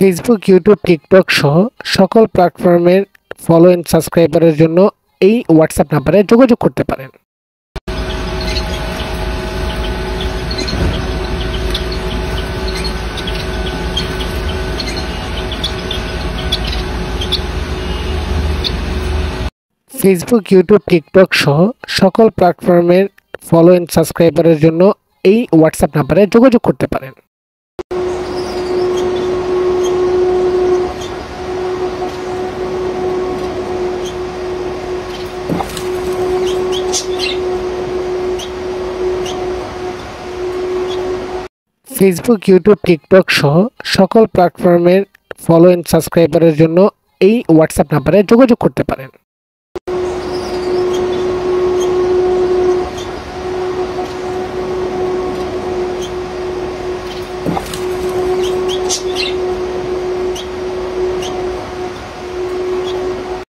Facebook, YouTube, TikTok সহ সকল প্ল্যাটফর্মের ফলো এন্ড সাবস্ক্রাইবারের জন্য এই হোয়াটসঅ্যাপ নাম্বারে যোগাযোগ করতে পারেন। ফেসবুক, ইউটিউব, টিকটক সহ সকল প্ল্যাটফর্মের ফলো এন্ড সাবস্ক্রাইবারের জন্য এই হোয়াটসঅ্যাপ নাম্বারে যোগাযোগ করতে পারেন। ফেসবুক, ইউটিউব, টিকটক সহ সকল প্ল্যাটফর্মের ফলো এন্ড সাবস্ক্রাইবারের জন্য এই হোয়াটসঅ্যাপ নাম্বারে যোগাযোগ করতে পারেন।